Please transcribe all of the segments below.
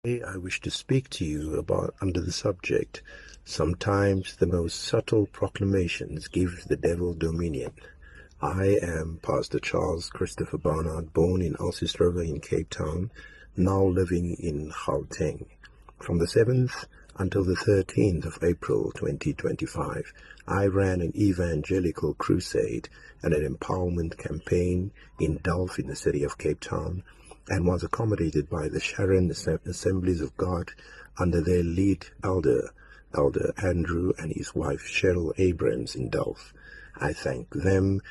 Today I wish to speak to you about under the subject, sometimes the most subtle proclamations give the devil dominion. I am Pastor Charles Christopher Barnard, born in Alsistrova in Cape Town, now living in Gauteng. From the 7th until the 13th of April 2025, I ran an evangelical crusade and an empowerment campaign in Delft in the city of Cape Town, and was accommodated by the Sharon Assemblies of God under their lead elder, Elder Andrew and his wife Cheryl Abrams in Delft. I thank them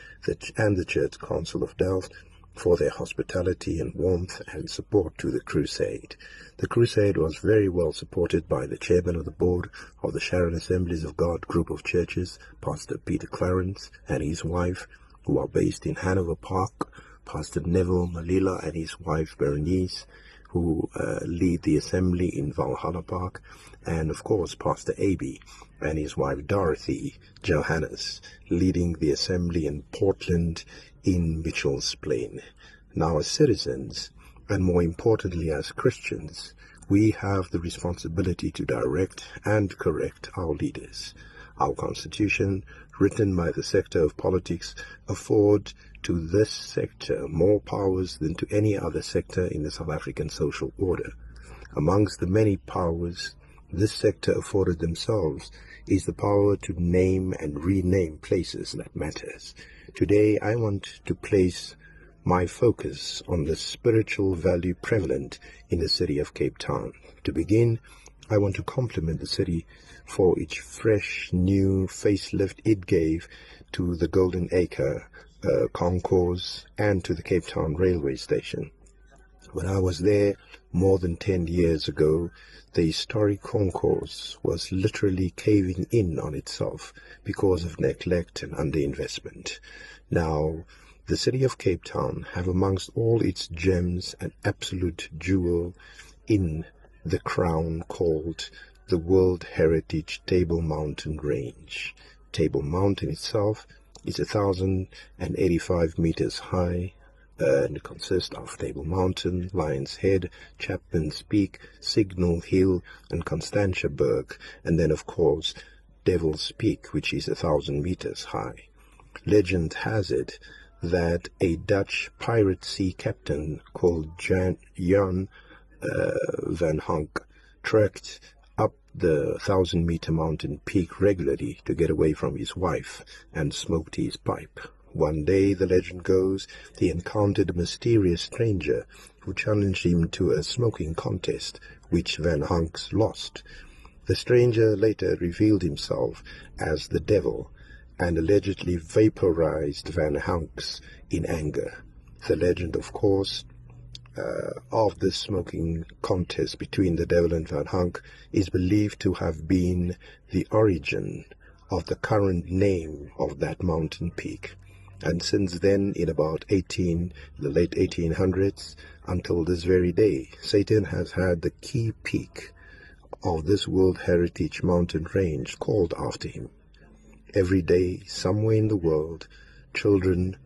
and the Church Council of Delft for their hospitality and warmth and support to the crusade. The crusade was very well supported by the chairman of the board of the Sharon Assemblies of God group of churches, Pastor Peter Clarence and his wife, who are based in Hanover Park, Pastor Neville Malila and his wife Berenice, who lead the assembly in Valhalla Park, and of course Pastor Aby and his wife Dorothy Johannes, leading the assembly in Portland in Mitchell's Plain. Now, as citizens, and more importantly as Christians, we have the responsibility to direct and correct our leaders. Our Constitution, written by the sector of politics, afford to this sector more powers than to any other sector in the South African social order. Amongst the many powers this sector afforded themselves is the power to name and rename places that matters. Today I want to place my focus on the spiritual value prevalent in the city of Cape Town. To begin, I want to compliment the city for its fresh, new facelift it gave to the Golden Acre concourse and to the Cape Town railway station. When I was there more than 10 years ago, the historic concourse was literally caving in on itself because of neglect and underinvestment. Now, the city of Cape Town have amongst all its gems an absolute jewel in the crown called the World Heritage Table Mountain Range. Table Mountain itself is 1,085 meters high, and it consists of Table Mountain, Lion's Head, Chapman's Peak, Signal Hill, and Constantiaberg, and then of course Devil's Peak, which is 1,000 meters high. Legend has it that a Dutch pirate sea captain called Jan van Honk trekked up the 1,000-meter mountain peak regularly to get away from his wife and smoked his pipe. One day, the legend goes, he encountered a mysterious stranger who challenged him to a smoking contest, which Van Honks lost. The stranger later revealed himself as the devil and allegedly vaporized Van Honks in anger. The legend, of course, of this smoking contest between the devil and Van Honk is believed to have been the origin of the current name of that mountain peak. And since then, in about the late 1800s, until this very day, Satan has had the key peak of this World Heritage Mountain Range called after him. Every day, somewhere in the world, children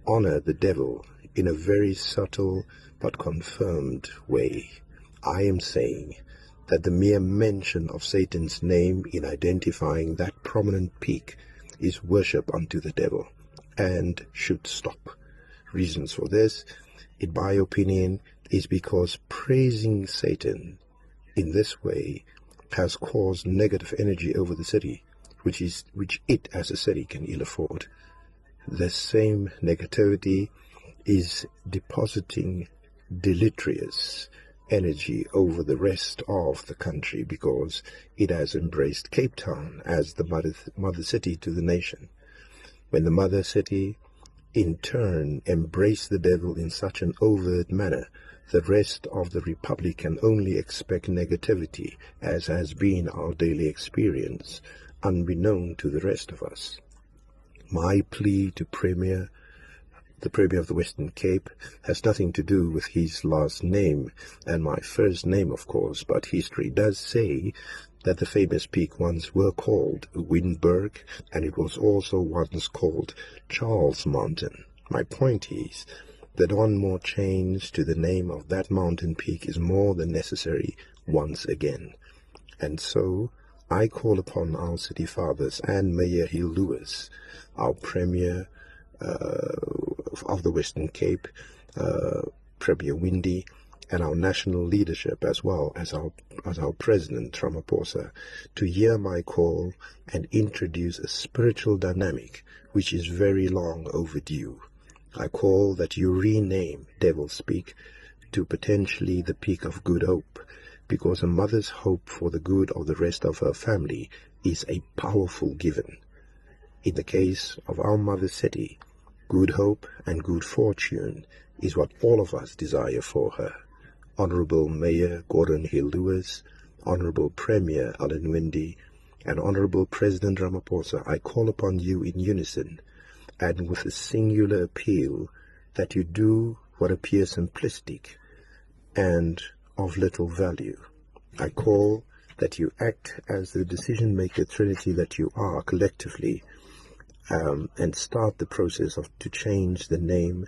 honor the devil in a very subtle but confirmed way. I am saying that the mere mention of Satan's name in identifying that prominent peak is worship unto the devil and should stop. Reasons for this, in my opinion, is because praising Satan in this way has caused negative energy over the city, which it as a city can ill afford. The same negativity is depositing deleterious energy over the rest of the country because it has embraced Cape Town as the mother city to the nation. When the mother city in turn embraced the devil in such an overt manner, the rest of the republic can only expect negativity, as has been our daily experience, unbeknown to the rest of us. My plea to the Premier of the Western Cape, has nothing to do with his last name and my first name, of course, but history does say that the famous peak once were called Windberg, and it was also once called Charles Mountain. My point is that one more change to the name of that mountain peak is more than necessary once again. And so I call upon our city fathers and Mayor Hill Lewis, our Premier of the Western Cape, Premier Windy, and our national leadership, as well as our President Ramaphosa, to hear my call and introduce a spiritual dynamic which is very long overdue. I call that you rename Devil's Peak to potentially the Peak of Good Hope, because a mother's hope for the good of the rest of her family is a powerful given. In the case of our mother city, good hope and good fortune is what all of us desire for her. Honorable Mayor Gordon Hill Lewis, Honorable Premier Alan Winde, and Honorable President Ramaphosa, I call upon you in unison and with a singular appeal that you do what appears simplistic and of little value. I call that you act as the decision-maker trinity that you are collectively, and start the process to change the name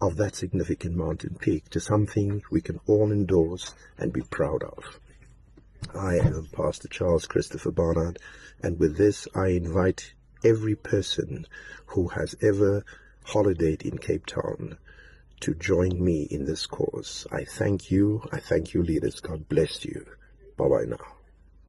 of that significant mountain peak to something we can all endorse and be proud of. I am Pastor Charles Christopher Barnard, and with this I invite every person who has ever holidayed in Cape Town to join me in this cause. I thank you leaders. God bless you. Bye-bye now.